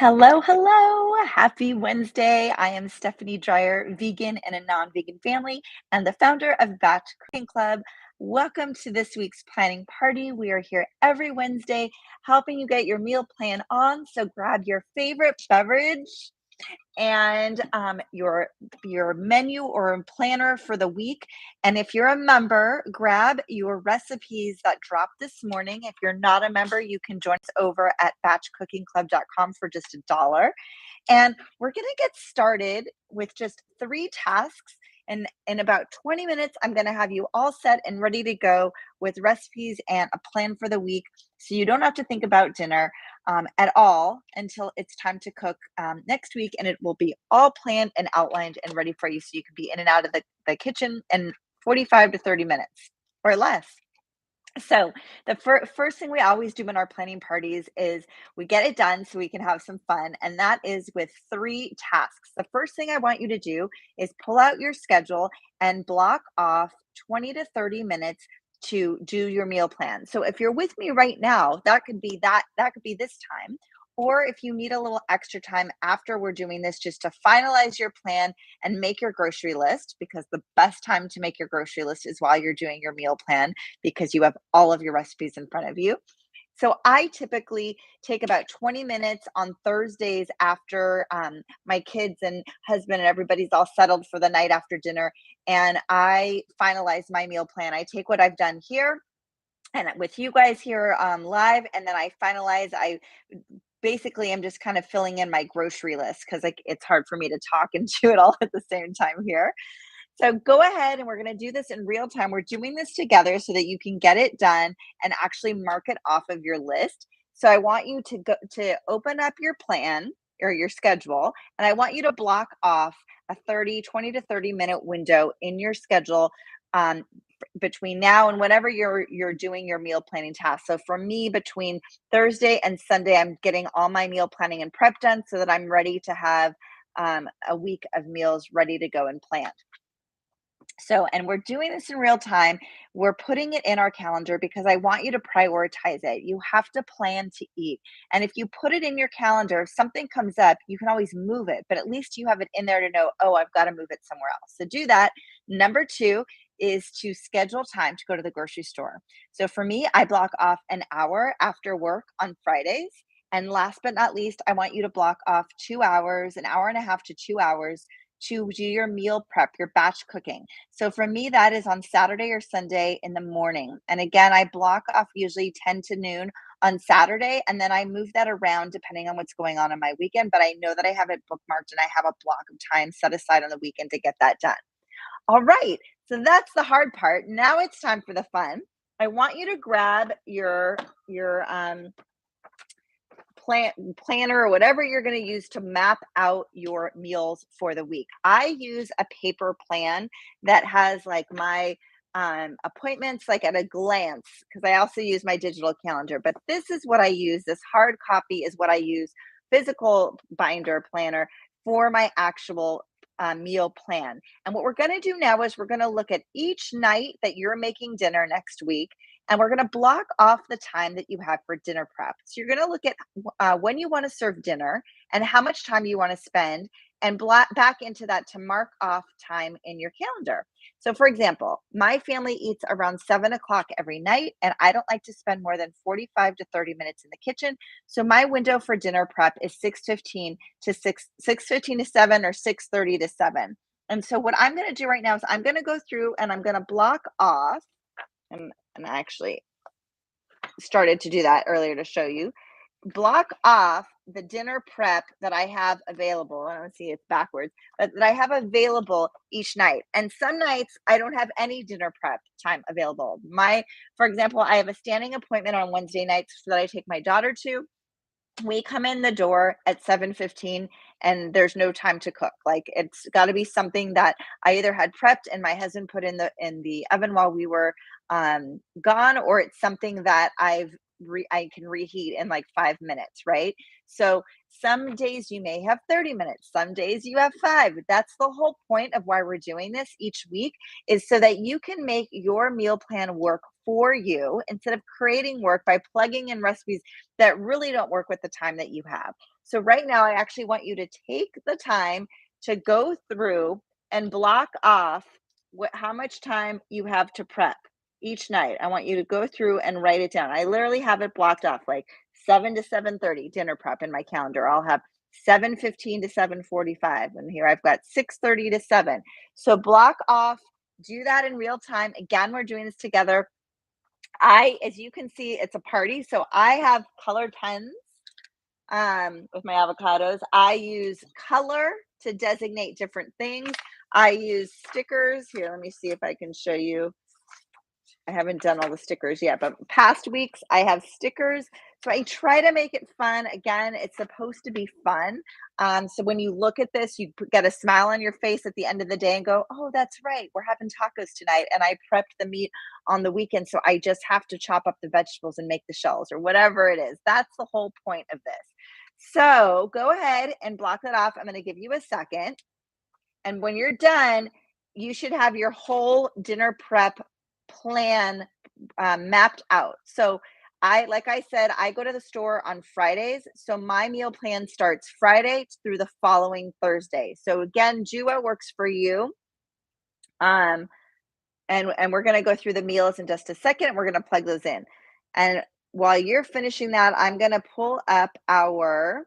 Hello, hello. Happy Wednesday. I am Stephanie Dreyer, vegan and a non-vegan family, and the founder of Batch Cooking Club. Welcome to this week's planning party. We are here every Wednesday helping you get your meal plan on. So grab your favorite beverage and your menu or planner for the week. And if you're a member, grab your recipes that dropped this morning. If you're not a member, you can join us over at batchcookingclub.com for just $1. And we're going to get started with just 3 tasks. And in about 20 minutes, I'm going to have you all set and ready to go with recipes and a plan for the week. So you don't have to think about dinner at all until it's time to cook next week. And it will be all planned and outlined and ready for you. So you can be in and out of the kitchen in 45 to 30 minutes or less. So the first thing we always do in our planning parties is we get it done so we can have some fun, and that is with 3 tasks. The first thing I want you to do is pull out your schedule and block off 20 to 30 minutes to do your meal plan. So if you're with me right now, that could be this time. Or if you need a little extra time after we're doing this just to finalize your plan and make your grocery list, because the best time to make your grocery list is while you're doing your meal plan because you have all of your recipes in front of you. So I typically take about 20 minutes on Thursdays after my kids and husband and everybody's all settled for the night after dinner, and I finalize my meal plan. I take what I've done here and with you guys here live, and then I finalize. I basically am just kind of filling in my grocery list because like it's hard for me to talk and do it all at the same time here. So go ahead and we're going to do this in real time. We're doing this together so that you can get it done and actually mark it off of your list. So I want you to go to open up your plan or your schedule, and I want you to block off a 20 to 30 minute window in your schedule um, between now and whenever you're doing your meal planning task. So for me, between Thursday and Sunday, I'm getting all my meal planning and prep done so that I'm ready to have a week of meals ready to go and planned. So, and we're doing this in real time. We're putting it in our calendar because I want you to prioritize it. You have to plan to eat. And if you put it in your calendar, if something comes up, you can always move it, but at least you have it in there to know, oh, I've got to move it somewhere else. So do that. Number 2 is to schedule time to go to the grocery store. So for me, I block off an hour after work on Fridays. And last but not least, I want you to block off 2 hours, an hour and a half to 2 hours to do your meal prep, your batch cooking. So for me, that is on Saturday or Sunday in the morning. And again, I block off usually 10 to noon on Saturday, and then I move that around depending on what's going on in my weekend. But I know that I have it bookmarked and I have a block of time set aside on the weekend to get that done. All right. So that's the hard part. Now it's time for the fun. I want you to grab your planner or whatever you're going to use to map out your meals for the week. I use a paper plan that has like my appointments like at a glance because I also use my digital calendar. But this is what I use. This hard copy is what I use, physical binder planner for my actual meal plan. And what we're going to do now is we're going to look at each night that you're making dinner next week, and we're going to block off the time that you have for dinner prep. So you're going to look at when you want to serve dinner and how much time you want to spend, and back into that to mark off time in your calendar. So, for example, my family eats around 7 o'clock every night, and I don't like to spend more than 45 to 30 minutes in the kitchen. So my window for dinner prep is 6:15 to 6:15 to 7 or 6:30 to 7. And so what I'm going to do right now is I'm going to go through and I'm going to block off and I actually started to do that earlier to show you. Block off the dinner prep that I have available. I don't see it's backwards, but that I have available each night. And some nights I don't have any dinner prep time available. For example, I have a standing appointment on Wednesday nights that I take my daughter to. We come in the door at 7:15 and there's no time to cook. Like it's got to be something that I either had prepped and my husband put in the oven while we were gone, or it's something that I can reheat in like 5 minutes, right? So some days you may have 30 minutes, some days you have 5. That's the whole point of why we're doing this each week, is so that you can make your meal plan work for you instead of creating work by plugging in recipes that really don't work with the time that you have. So right now, I actually want you to take the time to go through and block off how much time you have to prep each night. I want you to go through and write it down. I literally have it blocked off like 7 to 7:30 dinner prep in my calendar. I'll have 7:15 to 7:45, and here I've got 6:30 to 7. So block off, do that in real time. Again, we're doing this together. As you can see, it's a party, so I have colored pens with my avocados. I use color to designate different things. I use stickers. Here, let me see if I can show you. I haven't done all the stickers yet, but past weeks I have stickers. So I try to make it fun. Again, it's supposed to be fun. So when you look at this, you get a smile on your face at the end of the day and go, oh, that's right. We're having tacos tonight. And I prepped the meat on the weekend. So I just have to chop up the vegetables and make the shells or whatever it is. That's the whole point of this. So go ahead and block that off. I'm going to give you a second. And when you're done, you should have your whole dinner prep plan mapped out. So like I said, I go to the store on Fridays. So my meal plan starts Friday through the following Thursday. So again, do what works for you. And we're going to go through the meals in just a second. We're going to plug those in. And while you're finishing that, I'm going to pull up our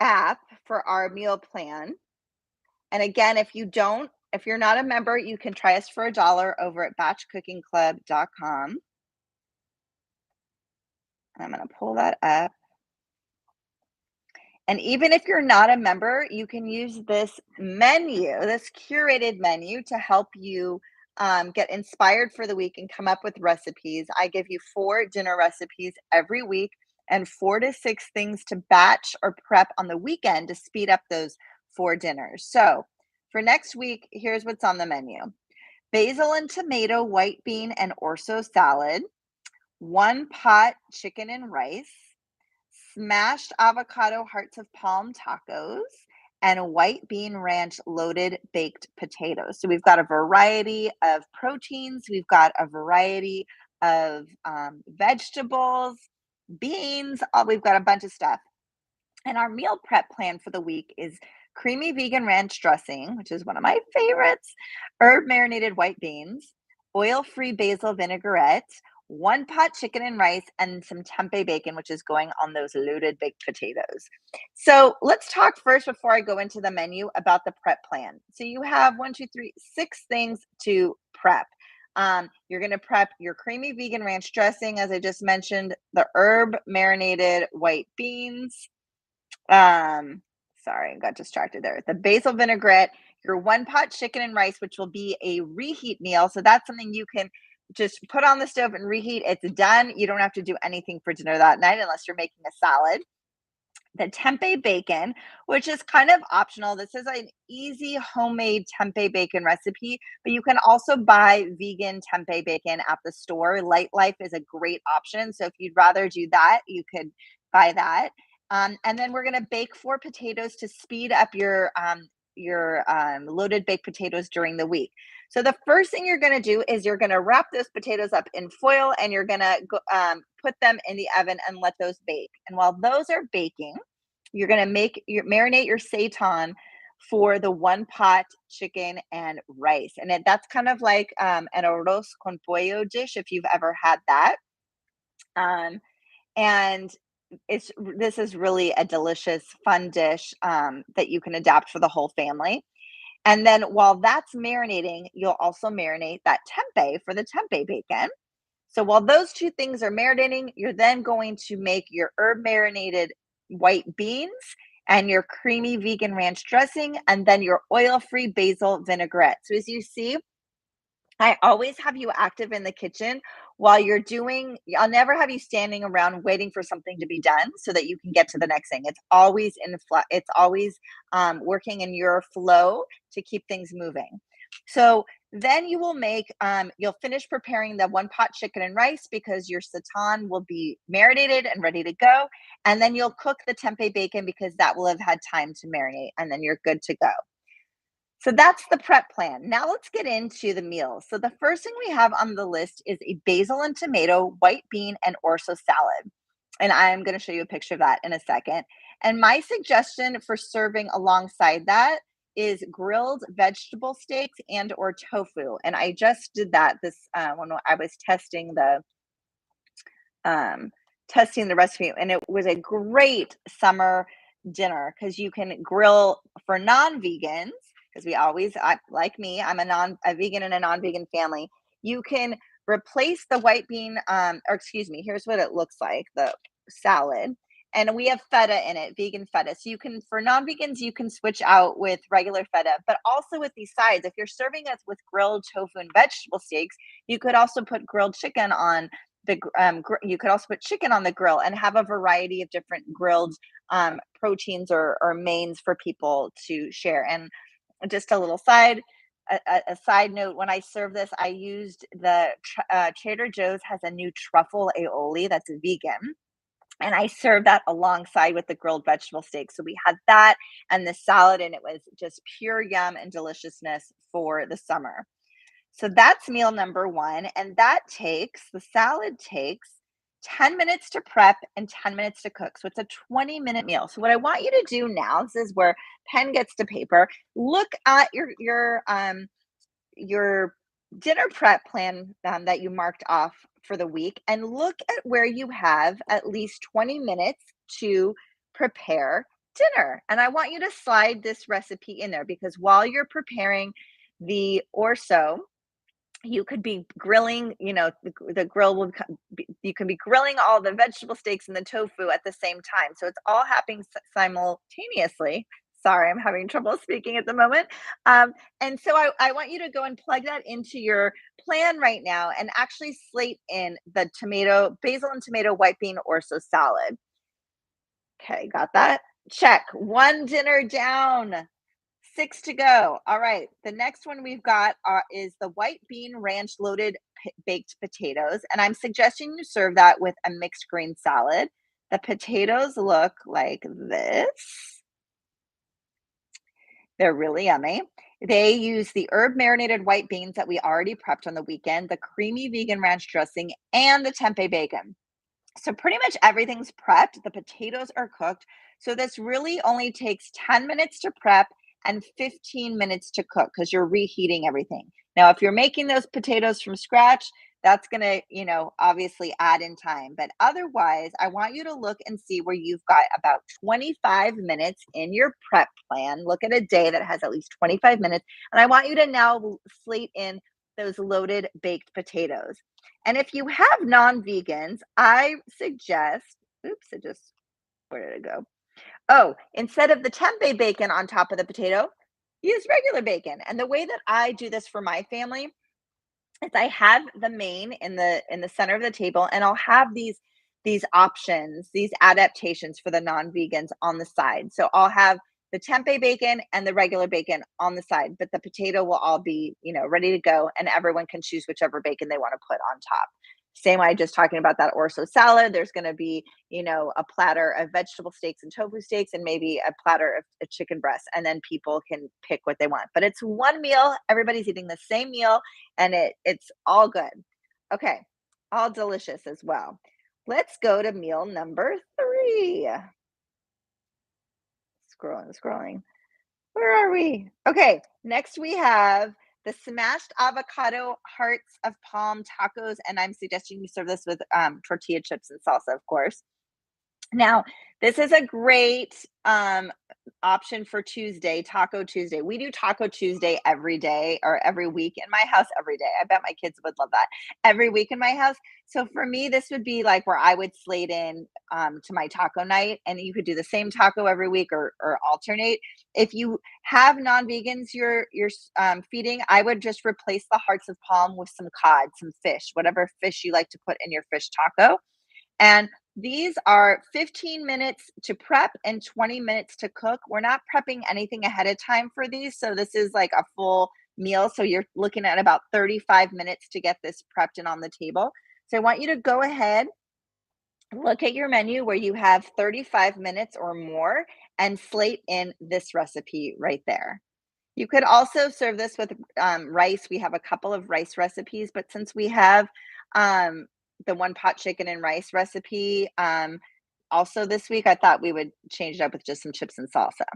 app for our meal plan. And again, if you're not a member, you can try us for $1 over at batchcookingclub.com. I'm going to pull that up. And even if you're not a member, you can use this menu, this curated menu to help you get inspired for the week and come up with recipes. I give you 4 dinner recipes every week and 4 to 6 things to batch or prep on the weekend to speed up those 4 dinners. So for next week, here's what's on the menu: basil and tomato, white bean, and orzo salad, 1 pot chicken and rice, smashed avocado hearts of palm tacos, and a white bean ranch loaded baked potatoes. So we've got a variety of proteins, we've got a variety of vegetables, beans, we've got a bunch of stuff. And our meal prep plan for the week is creamy vegan ranch dressing, which is one of my favorites, herb marinated white beans, oil free basil vinaigrette, 1 pot chicken and rice, and some tempeh bacon, which is going on those loaded baked potatoes. So let's talk first before I go into the menu about the prep plan. So you have 6 things to prep. You're going to prep your creamy vegan ranch dressing, as I just mentioned, the herb marinated white beans. Sorry, I got distracted there. The basil vinaigrette, your 1 pot chicken and rice, which will be a reheat meal. So that's something you can just put on the stove and reheat. It's done. You don't have to do anything for dinner that night unless you're making a salad. The tempeh bacon, which is kind of optional. This is an easy homemade tempeh bacon recipe, but you can also buy vegan tempeh bacon at the store. Light Life is a great option. So if you'd rather do that, you could buy that. And then we're going to bake 4 potatoes to speed up your loaded baked potatoes during the week. So the first thing you're going to do is you're going to wrap those potatoes up in foil and you're going to put them in the oven and let those bake. And while those are baking, you're going to marinate your seitan for the 1 pot chicken and rice. And that's kind of like an arroz con pollo dish if you've ever had that. And this is really a delicious, fun dish that you can adapt for the whole family. And then while that's marinating, you'll also marinate that tempeh for the tempeh bacon. So while those 2 things are marinating, you're then going to make your herb marinated white beans and your creamy vegan ranch dressing, and then your oil-free basil vinaigrette. So as you see, I always have you active in the kitchen while you're doing. I'll never have you standing around waiting for something to be done so that you can get to the next thing. It's always it's always working in your flow to keep things moving. So then you will you'll finish preparing the 1 pot chicken and rice because your seitan will be marinated and ready to go. And then you'll cook the tempeh bacon because that will have had time to marinate, and then you're good to go. So that's the prep plan. Now let's get into the meals. So the first thing we have on the list is a basil and tomato, white bean, and orzo salad. And I'm going to show you a picture of that in a second. And my suggestion for serving alongside that is grilled vegetable steaks and or tofu. And I just did that this when I was um, testing the recipe, and it was a great summer dinner because you can grill for non-vegans. Because like me, I'm a vegan and a non-vegan family. You can replace the white bean, or excuse me. Here's what it looks like: the salad, and we have feta in it, vegan feta. So you can, for non-vegans, you can switch out with regular feta, but also with these sides. If you're serving us with grilled tofu and vegetable steaks, you could also put grilled chicken on you could also put chicken on the grill and have a variety of different grilled proteins or mains for people to share. And just a little a side note: when I serve this, I used Trader Joe's has a new truffle aioli that's vegan. And I served that alongside with the grilled vegetable steak. So we had that and the salad, and it was just pure yum and deliciousness for the summer. So that's meal number one. And the salad takes 10 minutes to prep and 10 minutes to cook. So it's a 20-minute meal. So what I want you to do now, this is where pen gets to paper, look at your dinner prep plan that you marked off for the week and look at where you have at least 20 minutes to prepare dinner. And I want you to slide this recipe in there because while you're preparing the orzo, you could be grilling, the grill you can be grilling all the vegetable steaks and the tofu at the same time. So it's all happening simultaneously. Sorry, I'm having trouble speaking at the moment. And so I want you to go and plug that into your plan right now and actually slate in the basil and tomato, white bean, orzo salad. Okay, got that? Check. One dinner down. Six to go. All right. The next one we've got is the white bean ranch loaded baked potatoes. And I'm suggesting you serve that with a mixed green salad. The potatoes look like this. They're really yummy. They use the herb marinated white beans that we already prepped on the weekend, the creamy vegan ranch dressing, and the tempeh bacon. So pretty much everything's prepped. The potatoes are cooked. So this really only takes 10 minutes to prep and 15 minutes to cook because you're reheating everything. Now, if you're making those potatoes from scratch, that's going to, obviously add in time. But otherwise, I want you to look and see where you've got about 25 minutes in your prep plan. Look at a day that has at least 25 minutes. And I want you to now slate in those loaded baked potatoes. And if you have non-vegans, I suggest, oops, where did it go? Oh, instead of the tempeh bacon on top of the potato, use regular bacon. And the way that I do this for my family is I have the main in the center of the table, and I'll have these options, these adaptations for the non-vegans on the side. So I'll have the tempeh bacon and the regular bacon on the side, but the potato will all be, ready to go, and everyone can choose whichever bacon they want to put on top. Same way, just talking about that orzo salad. There's going to be, a platter of vegetable steaks and tofu steaks, and maybe a platter of a chicken breast, and then people can pick what they want. But it's one meal. Everybody's eating the same meal, and it's all good. Okay, all delicious as well. Let's go to meal number 3. Scrolling. Where are we? Okay, next we have the smashed avocado hearts of palm tacos, and I'm suggesting you serve this with tortilla chips and salsa, of course. Now, this is a great option for Tuesday, Taco Tuesday. We do Taco Tuesday every day or every week in my house every day. I bet my kids would love that. Every week in my house. So for me, this would be like where I would slate in to my taco night, and you could do the same taco every week or alternate. If you have non-vegans you're feeding, I would just replace the hearts of palm with some cod, some fish, whatever fish you like to put in your fish taco. And these are 15 minutes to prep and 20 minutes to cook. We're not prepping anything ahead of time for these. So this is like a full meal. So you're looking at about 35 minutes to get this prepped and on the table. So I want you to go ahead, look at your menu where you have 35 minutes or more and slate in this recipe right there. You could also serve this with rice. We have a couple of rice recipes, but since we have um, the one pot chicken and rice recipe also this week, I thought we would change it up with just some chips and salsa.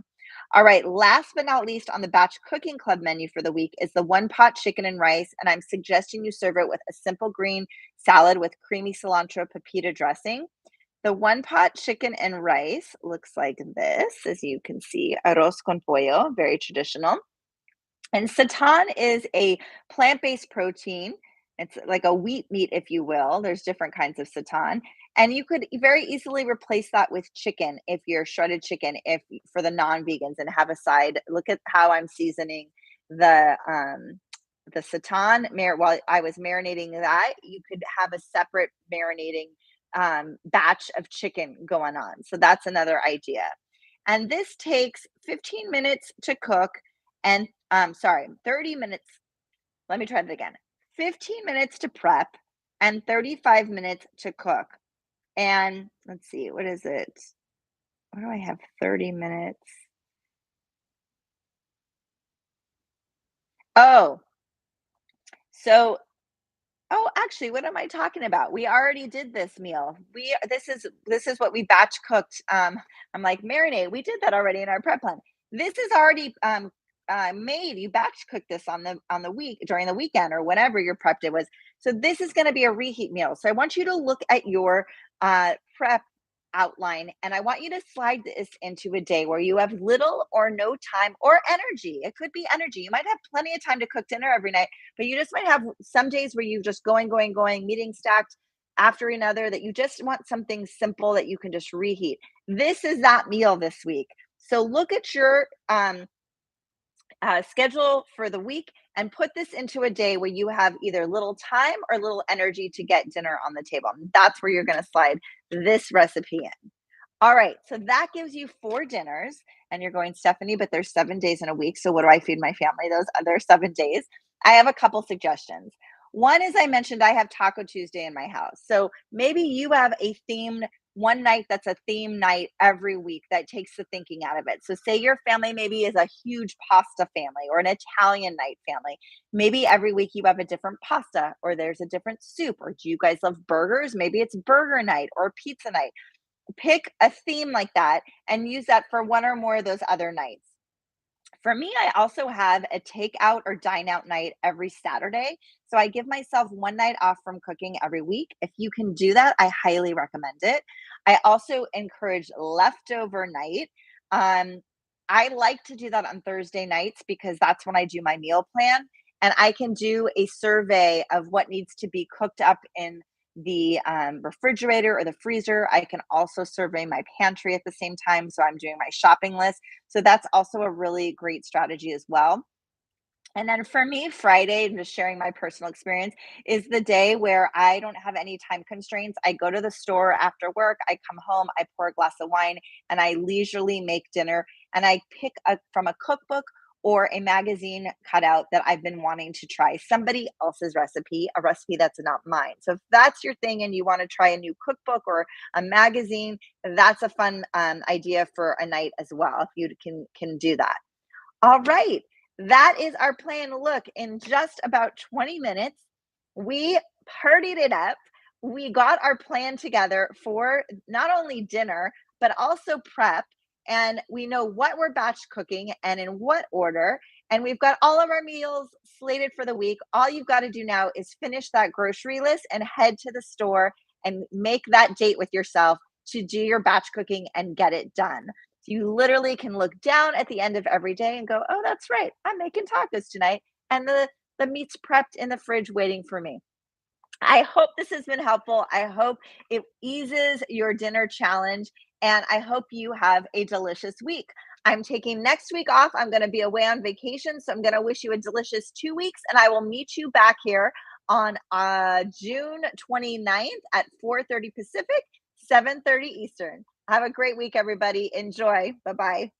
All right, last but not least on the batch cooking club menu for the week is the one pot chicken and rice, and I'm suggesting you serve it with a simple green salad with creamy cilantro pepita dressing. The one pot chicken and rice looks like this, as you can see, arroz con pollo, very traditional. And seitan is a plant-based protein. It's like a wheat meat, if you will. There's different kinds of seitan. And you could very easily replace that with chicken if you're shredded chicken, if for the non-vegans and have a side. Look at how I'm seasoning the seitan while I was marinating that. You could have a separate marinating batch of chicken going on. So that's another idea. And this takes 15 minutes to cook and sorry, 30 minutes. Let me try that again. 15 minutes to prep and 35 minutes to cook. And let's see, what is it? What do I have? 30 minutes. Oh, so oh, actually, what am I talking about? We already did this meal. This is what we batch cooked. I'm like marinade. We did that already in our prep plan. This is already made. You batch cooked this on the week during the weekend or whenever your prep day was. So this is going to be a reheat meal. So I want you to look at your prep outline and I want you to slide this into a day where you have little or no time or energy. It could be energy. You might have plenty of time to cook dinner every night, but you just might have some days where you just going, meeting stacked after another, that you just want something simple that you can just reheat. This is that meal this week. So look at your schedule for the week and put this into a day where you have either little time or little energy to get dinner on the table. That's where you're going to slide this recipe in. All right, so that gives you 4 dinners, and you're going, "Stephanie, but there's 7 days in a week, so what do I feed my family those other 7 days?" I have a couple suggestions. One is I mentioned I have Taco Tuesday in my house, so maybe you have a themed one night that's a theme night every week that takes the thinking out of it. So say your family maybe is a huge pasta family or an Italian night family. Maybe every week you have a different pasta or there's a different soup, or do you guys love burgers? Maybe it's burger night or pizza night. Pick a theme like that and use that for one or more of those other nights. For me, I also have a takeout or dine out night every Saturday. So I give myself one night off from cooking every week. If you can do that, I highly recommend it. I also encourage leftover night. Um, I like to do that on Thursday nights because that's when I do my meal plan and I can do a survey of what needs to be cooked up in the refrigerator or the freezer. I can also survey my pantry at the same time. So I'm doing my shopping list. So that's also a really great strategy as well. And then for me, Friday, and just sharing my personal experience, is the day where I don't have any time constraints. I go to the store after work, I come home, I pour a glass of wine, and I leisurely make dinner. And I pick from a cookbook or a magazine cutout that I've been wanting to try somebody else's recipe, a recipe that's not mine. So if that's your thing and you want to try a new cookbook or a magazine, that's a fun idea for a night as well. If you can do that. All right. That is our plan. Look, in just about 20 minutes, we partied it up. We got our plan together for not only dinner, but also prep. And we know what we're batch cooking and in what order. And we've got all of our meals slated for the week. All you've got to do now is finish that grocery list and head to the store and make that date with yourself to do your batch cooking and get it done. You literally can look down at the end of every day and go, "Oh, that's right. I'm making tacos tonight." And the meat's prepped in the fridge waiting for me. I hope this has been helpful. I hope it eases your dinner challenge, and I hope you have a delicious week. I'm taking next week off. I'm going to be away on vacation, so I'm going to wish you a delicious 2 weeks, and I will meet you back here on June 29th at 4:30 Pacific, 7:30 Eastern. Have a great week, everybody. Enjoy. Bye bye.